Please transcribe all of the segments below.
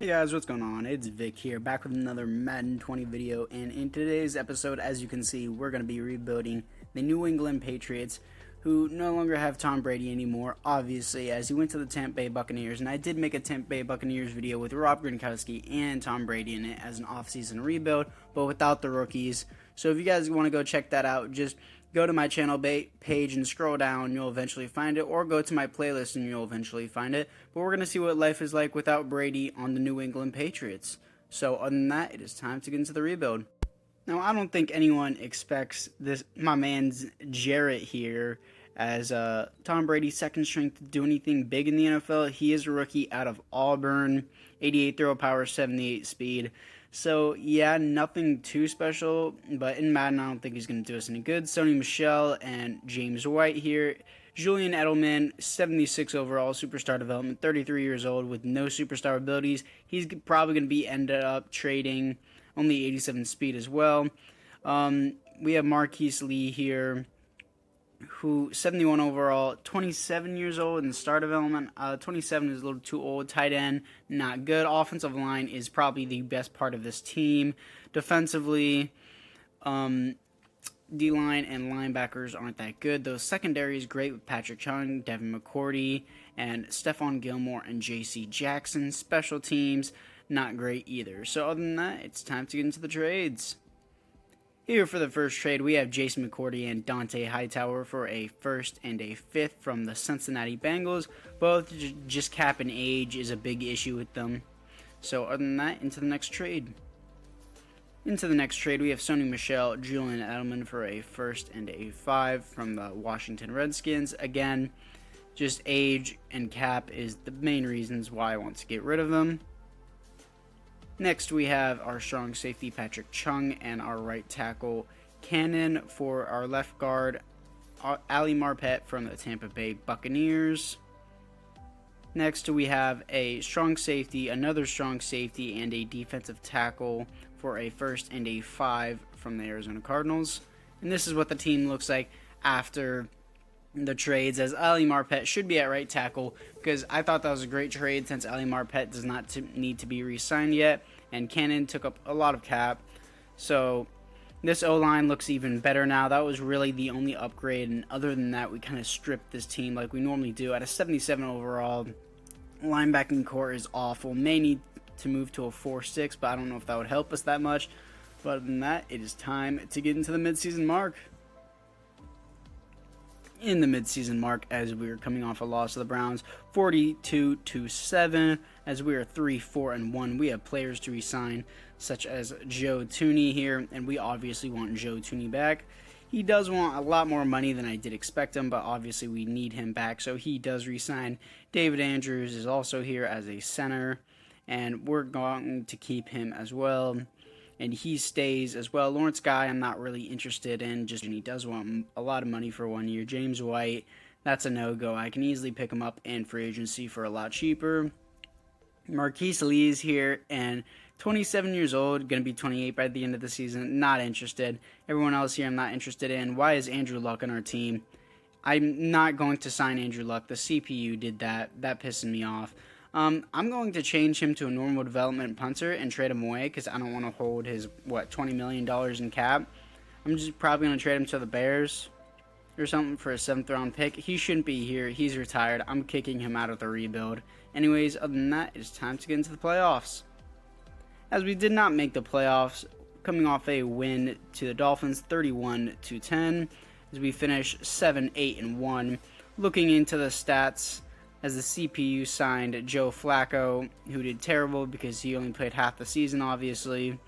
Hey guys, what's going on? It's Vic here, back with another Madden 20 video, and in today's episode, as you can see, we're going to be rebuilding the New England Patriots, who no longer have Tom Brady anymore, obviously, as he went to the Tampa Bay Buccaneers, and I did make a Tampa Bay Buccaneers video with Rob Gronkowski and Tom Brady in it as an off-season rebuild, but without the rookies. So if you guys want to go check that out, just go to my channel page and scroll down, you'll eventually find it, or go to my playlist and you'll eventually find it. But we're going to see what life is like without Brady on the New England Patriots. So other than that, it is time to get into the rebuild. Now, I don't think anyone expects my man's Jarrett here as Tom Brady's second string to do anything big in the NFL. He is a rookie out of Auburn, 88 throw power, 78 speed. So, yeah, nothing too special, but in Madden, I don't think he's going to do us any good. Sony Michel and James White here. Julian Edelman, 76 overall, superstar development, 33 years old with no superstar abilities. He's probably going to be ended up trading, only 87 speed as well. We have Marquise Lee here, who 71 overall, 27 years old in star development. 27 is a little too old. Tight end, not good. Offensive line is probably the best part of this team. Defensively, D-line and linebackers aren't that good. Though secondary is great with Patrick Chung, Devin McCourty, and Stephon Gilmore and J.C. Jackson. Special teams, not great either. So other than that, it's time to get into the trades. Here for the first trade, we have Jason McCourty and Dante Hightower for a first and a fifth from the Cincinnati Bengals. Both just cap and age is a big issue with them. So other than that, into the next trade. Into the next trade, we have Sony Michel, Julian Edelman for a first and a five from the Washington Redskins. Again, just age and cap is the main reasons why I want to get rid of them. Next, we have our strong safety, Patrick Chung, and our right tackle, Cannon, for our left guard, Ali Marpet from the Tampa Bay Buccaneers. Next, we have a strong safety, another strong safety, and a defensive tackle for a first and a five from the Arizona Cardinals. And this is what the team looks like after the trades, as Ali Marpet should be at right tackle, because I thought that was a great trade since Ali Marpet does not need to be re-signed yet, and Cannon took up a lot of cap. So this O-line looks even better now. That was really the only upgrade, and other than that, we kind of stripped this team like we normally do. At a 77 overall, linebacking core is awful. May need to move to a 4-6, but I don't know if that would help us that much. But other than that, it is time to get into the midseason mark. In the midseason mark, as we are coming off a loss to the Browns, 42-7, as we are 3-4-1. We have players to resign, such as Joe Thuney here, and we obviously want Joe Thuney back. He does want a lot more money than I did expect him, but obviously we need him back, so he does resign. David Andrews is also here as a center, and we're going to keep him as well. And he stays as well. Lawrence Guy, I'm not really interested in, and he does want a lot of money for 1 year. James White, that's a no-go. I can easily pick him up in free agency for a lot cheaper. Marquise Lee is here, and 27 years old, going to be 28 by the end of the season. Not interested. Everyone else here I'm not interested in. Why is Andrew Luck on our team? I'm not going to sign Andrew Luck. The CPU did that. That pisses me off. I'm going to change him to a normal development punter and trade him away because I don't want to hold his, $20 million in cap. I'm just probably going to trade him to the Bears or something for a 7th round pick. He shouldn't be here. He's retired. I'm kicking him out of the rebuild. Anyways, other than that, it's time to get into the playoffs. As we did not make the playoffs, coming off a win to the Dolphins, 31-10, as we finish 7-8-1. Looking into the stats, as the CPU signed Joe Flacco, who did terrible because he only played half the season, obviously.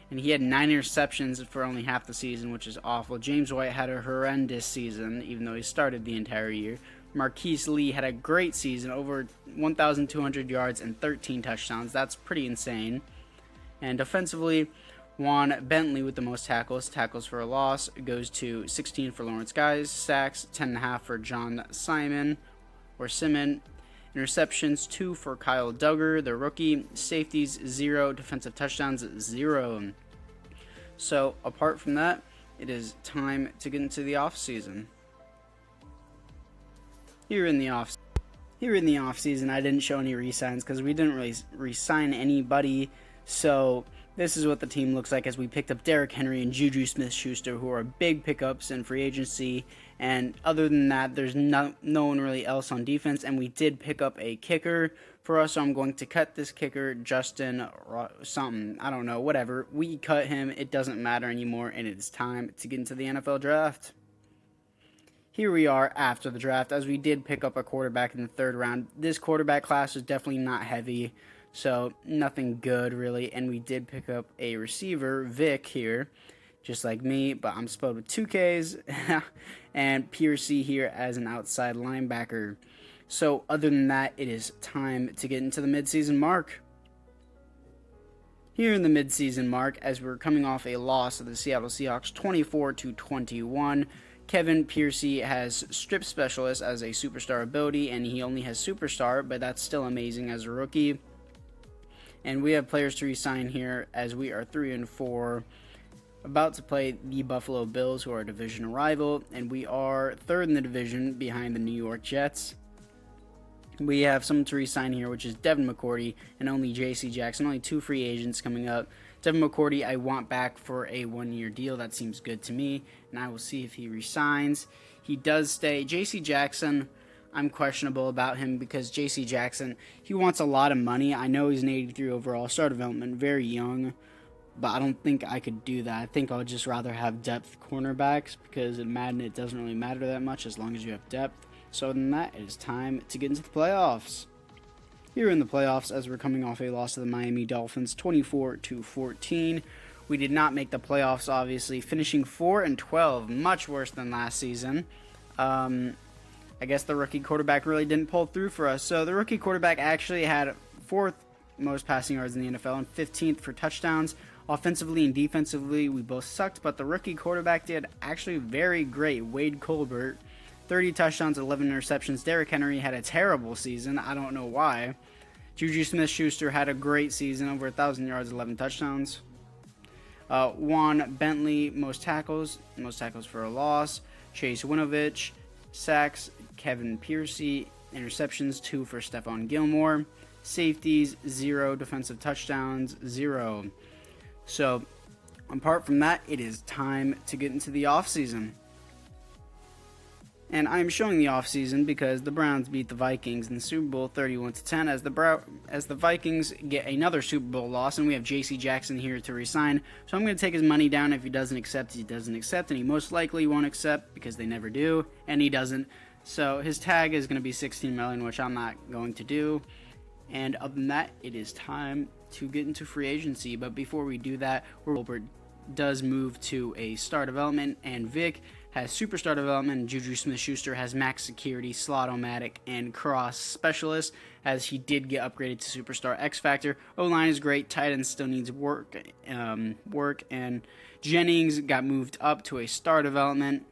And he had 9 interceptions for only half the season, which is awful. James White had a horrendous season, even though he started the entire year. Marquise Lee had a great season, over 1,200 yards and 13 touchdowns. That's pretty insane. And defensively, Juan Bentley with the most tackles. Tackles for a loss goes to 16 for Lawrence Guy. Sacks, 10.5 for John Simon. Interceptions, 2 for Kyle Duggar, the rookie. Safeties, 0. Defensive touchdowns, 0. So, apart from that, it is time to get into the offseason. Here in the Here in the offseason, I didn't show any re-signs because we didn't really re-sign anybody. So this is what the team looks like as we picked up Derrick Henry and Juju Smith-Schuster, who are big pickups in free agency. And other than that, there's no one really else on defense. And we did pick up a kicker for us, so I'm going to cut this kicker, Justin something, I don't know, whatever. We cut him. It doesn't matter anymore, and it is time to get into the NFL draft. Here we are after the draft, as we did pick up a quarterback in the 3rd round. This quarterback class is definitely not heavy, so nothing good really. And we did pick up a receiver, Vic, here, just like me, but I'm spelled with 2 Ks, and Piercy here as an outside linebacker. So other than that, it is time to get into the midseason mark. Here in the midseason mark, as we're coming off a loss of the Seattle Seahawks 24-21, Kevin Piercy has strip specialist as a superstar ability, and he only has superstar, but that's still amazing as a rookie. And we have players to resign here as we are 3-4, about to play the Buffalo Bills, who are a division rival, and we are 3rd in the division behind the New York Jets. We have someone to resign here, which is Devin McCourty, and only J.C. Jackson, only 2 free agents coming up. Devin McCourty, I want back for a 1-year deal. That seems good to me, and I will see if he resigns. He does stay. J.C. Jackson, I'm questionable about him because J.C. Jackson, he wants a lot of money. I know he's an 83 overall, star development, very young, but I don't think I could do that. I think I'll just rather have depth cornerbacks because in Madden it doesn't really matter that much as long as you have depth. So other than that, it is time to get into the playoffs. Here in the playoffs, as we're coming off a loss to the Miami Dolphins, 24-14. We did not make the playoffs, obviously, finishing 4-12, much worse than last season. I guess the rookie quarterback really didn't pull through for us. So the rookie quarterback actually had 4th most passing yards in the NFL and 15th for touchdowns. Offensively and defensively, we both sucked, but the rookie quarterback did actually very great. Wade Colbert, 30 touchdowns, 11 interceptions. Derrick Henry had a terrible season. I don't know why. Juju Smith-Schuster had a great season, over 1,000 yards, 11 touchdowns. Juan Bentley, most tackles for a loss. Chase Winovich, sacks. Kevin Piercy, interceptions, 2 for Stephon Gilmore. Safeties, 0. Defensive touchdowns, 0. So, apart from that, it is time to get into the offseason. And I'm showing the offseason because the Browns beat the Vikings in the Super Bowl 31-10 as the Vikings get another Super Bowl loss, and we have J.C. Jackson here to resign. So I'm going to take his money down. If he doesn't accept, he doesn't accept, and he most likely won't accept because they never do, and he doesn't. So his tag is going to be $16 million, which I'm not going to do. And other than that, it is time to get into free agency. But before we do that, Wilbert does move to a star development, and Vic has superstar development, and Juju Smith-Schuster has max security, slot-o-matic, and cross specialist, as he did get upgraded to superstar X Factor. O-line is great, tight end still needs work, and Jennings got moved up to a star development.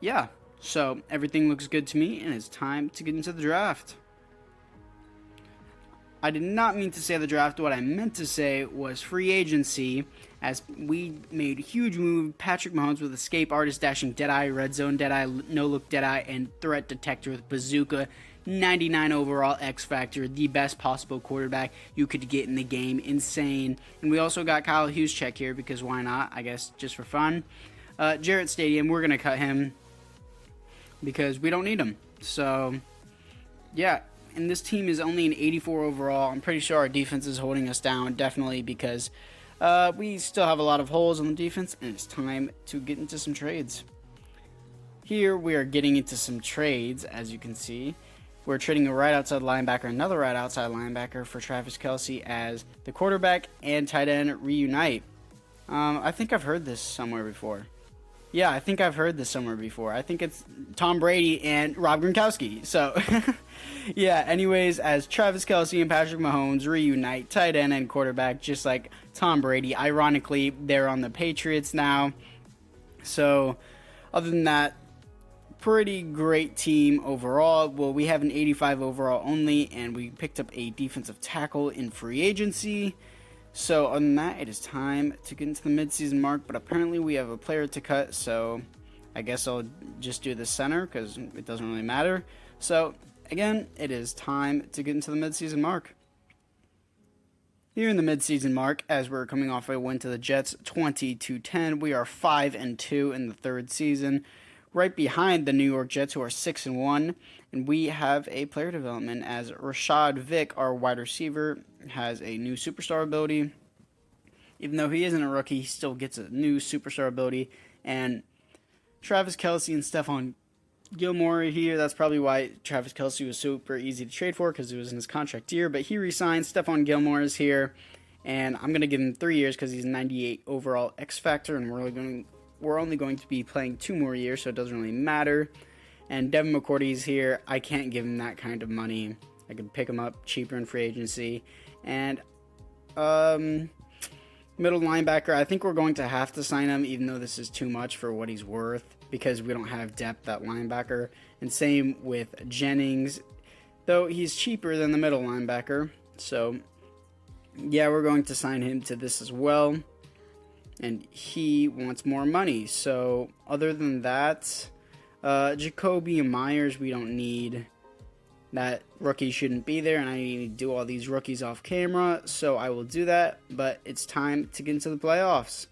Yeah, so everything looks good to me, and it's time to get into the draft. I did not mean to say the draft. What I meant to say was free agency, as we made a huge move. Patrick Mahomes with escape artist, dashing deadeye, red zone deadeye, no look deadeye, and threat detector with bazooka. 99 overall X Factor, the best possible quarterback you could get in the game. Insane. And we also got Kyle Juszczyk here because why not? I guess just for fun. Jarrett Stadium, we're gonna cut him because we don't need him. So yeah. And this team is only an 84 overall. I'm pretty sure our defense is holding us down, definitely, because we still have a lot of holes on the defense, and it's time to get into some trades. Here we are getting into some trades, as you can see. We're trading a right outside linebacker, another right outside linebacker for Travis Kelce, as the quarterback and tight end reunite. I think I've heard this somewhere before. Yeah, I think I've heard this somewhere before. I think it's Tom Brady and Rob Gronkowski. So, yeah, anyways, as Travis Kelce and Patrick Mahomes reunite, tight end and quarterback, just like Tom Brady. Ironically, they're on the Patriots now. So, other than that, pretty great team overall. Well, we have an 85 overall only, and we picked up a defensive tackle in free agency. So, other than that, it is time to get into the midseason mark, but apparently we have a player to cut, so I guess I'll just do the center, because it doesn't really matter. So, again, it is time to get into the midseason mark. Here in the midseason mark, as we're coming off a win to the Jets 20-10, we are 5-2 in the third season, right behind the New York Jets, who are 6-1, and we have a player development as Rashad Vick, our wide receiver, has a new superstar ability. Even though he isn't a rookie, he still gets a new superstar ability, and Travis Kelce and Stephon Gilmore here. That's probably why Travis Kelce was super easy to trade for, because he was in his contract year. But he re-signed. Stephon Gilmore is here, and I'm going to give him 3 years because he's 98 overall X Factor, and we're only going to be playing 2 more years, so it doesn't really matter. And Devin McCourty's here. I can't give him that kind of money. I could pick him up cheaper in free agency. And middle linebacker, I think we're going to have to sign him, even though this is too much for what he's worth, because we don't have depth at linebacker. And same with Jennings, though he's cheaper than the middle linebacker. So, yeah, we're going to sign him to this as well. And he wants more money. So, other than that, Jacoby Myers, we don't need. That rookie shouldn't be there, and I need to do all these rookies off camera, so I will do that. But it's time to get into the playoffs.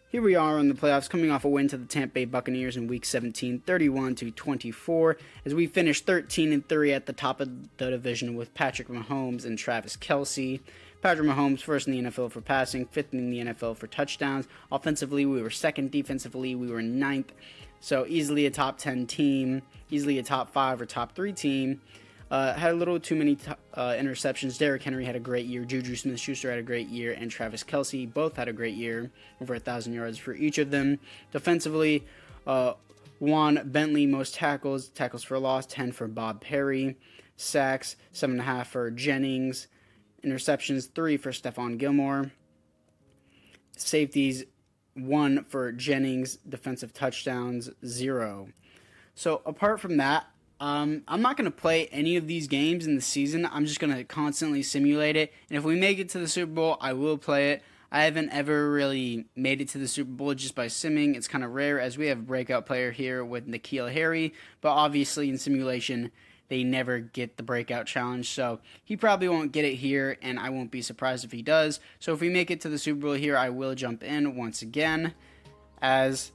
Here we are in the playoffs, coming off a win to the Tampa Bay Buccaneers in Week 17, 31-24, as we finished 13-3 at the top of the division with Patrick Mahomes and Travis Kelce. Patrick Mahomes first in the NFL for passing, fifth in the NFL for touchdowns. Offensively, we were second. Defensively, we were ninth. So easily a top 10 team, easily a top 5 or top 3 team. Had a little too many interceptions. Derrick Henry had a great year. Juju Smith-Schuster had a great year. And Travis Kelce both had a great year. Over 1,000 yards for each of them. Defensively, Juan Bentley, most tackles. Tackles for loss, 10 for Bob Perry. Sacks, 7.5 for Jennings. Interceptions, 3 for Stephon Gilmore. Safeties, 1 for Jennings. Defensive touchdowns, 0. So apart from that, I'm not going to play any of these games in the season. I'm just going to constantly simulate it. And if we make it to the Super Bowl, I will play it. I haven't ever really made it to the Super Bowl just by simming. It's kind of rare, as we have a breakout player here with N'Keal Harry. But obviously in simulation, they never get the breakout challenge. So he probably won't get it here, and I won't be surprised if he does. So if we make it to the Super Bowl here, I will jump in once again, as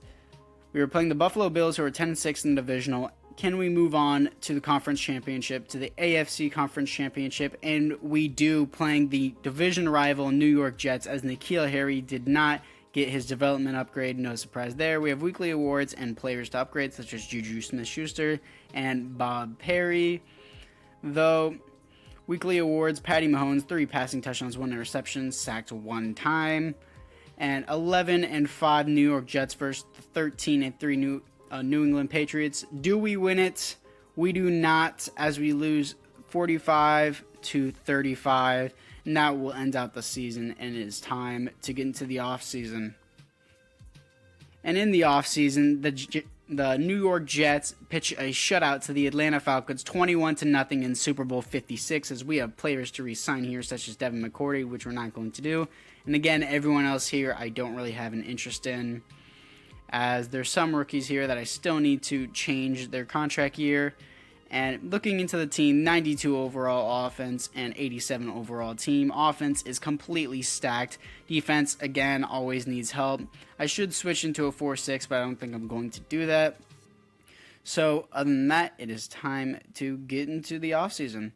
we were playing the Buffalo Bills, who are 10-6 in the divisional. Can we move on to the conference championship, to the AFC conference championship? And we do, playing the division rival New York Jets, as N'Keal Harry did not get his development upgrade. No surprise there. We have weekly awards and players to upgrade, such as Juju Smith-Schuster and Bob Perry. Though, weekly awards, Patty Mahomes, 3 passing touchdowns, 1 interception, sacked 1 time. And 11-5 New York Jets versus 13-3 New England Patriots. Do we win it? We do not, as we lose 45-35, and that will end out the season, and it is time to get into the offseason. And in the offseason, the New York Jets pitch a shutout to the Atlanta Falcons, 21-0 in Super Bowl 56, as we have players to re-sign here, such as Devin McCourty, which we're not going to do. And again, everyone else here I don't really have an interest in, as there's some rookies here that I still need to change their contract year. And looking into the team, 92 overall offense and 87 overall team. Offense is completely stacked. Defense, again, always needs help. I should switch into a 4-6, but I don't think I'm going to do that. So, other than that, it is time to get into the offseason.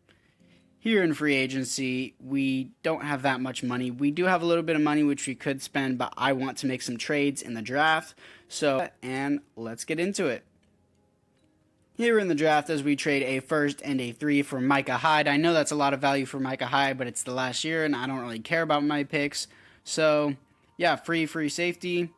Here in free agency, we don't have that much money. We do have a little bit of money which we could spend, but I want to make some trades in the draft. So, and let's get into it. Here in the draft, as we trade a first and a 3 for Micah Hyde. I know that's a lot of value for Micah Hyde, but it's the last year, and I don't really care about my picks. So, yeah, free safety.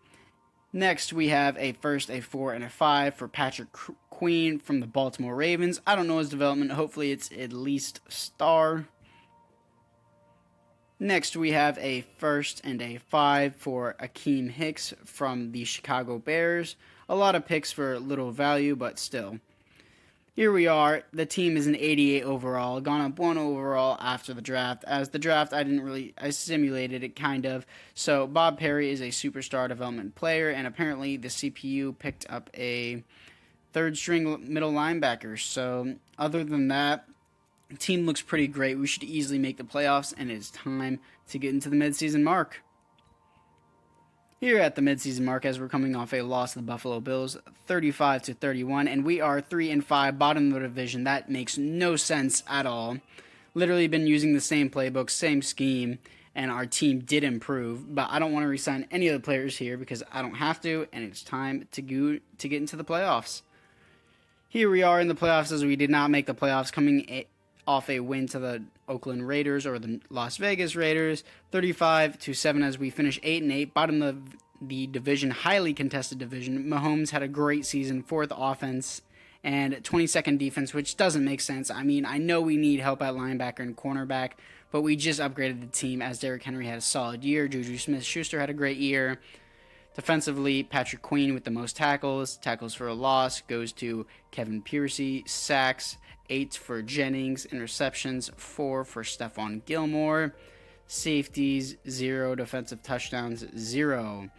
Next, we have a first, a 4, and a 5 for Patrick Queen from the Baltimore Ravens. I don't know his development. Hopefully, it's at least star. Next, we have a first and a 5 for Akeem Hicks from the Chicago Bears. A lot of picks for little value, but still. Here we are. The team is an 88 overall, gone up 1 overall after the draft. As the draft, I simulated it kind of. So Bob Perry is a superstar development player, and apparently the CPU picked up a third string middle linebackers. So other than that, the team looks pretty great. We should easily make the playoffs, and it's time to get into the midseason mark. Here at the midseason mark, as we're coming off a loss to the Buffalo Bills, 35-31, and we are 3-5, bottom of the division. That makes no sense at all. Literally been using the same playbook, same scheme, and our team did improve. But I don't want to resign any of the players here because I don't have to, and it's time to get into the playoffs. Here we are in the playoffs, as we did not make the playoffs, coming off a win to the Oakland Raiders, or the Las Vegas Raiders, 35-7, as we finish 8-8, bottom of the division, highly contested division. Mahomes had a great season, 4th offense and 22nd defense, which doesn't make sense. I mean, I know we need help at linebacker and cornerback, but we just upgraded the team, as Derrick Henry had a solid year. Juju Smith-Schuster had a great year. Defensively, Patrick Queen with the most tackles. Tackles for a loss goes to Kevin Piercy. Sacks, 8 for Jennings. Interceptions, 4 for Stephon Gilmore. Safeties, 0. Defensive touchdowns, 0.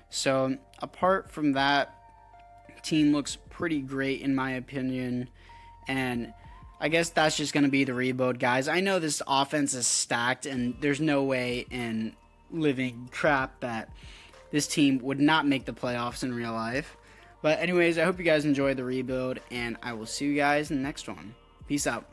So apart from that, team looks pretty great in my opinion. And I guess that's just going to be the rebuild, guys. I know this offense is stacked, and there's no way in living crap that this team would not make the playoffs in real life. But anyways, I hope you guys enjoyed the rebuild, and I will see you guys in the next one. Peace out.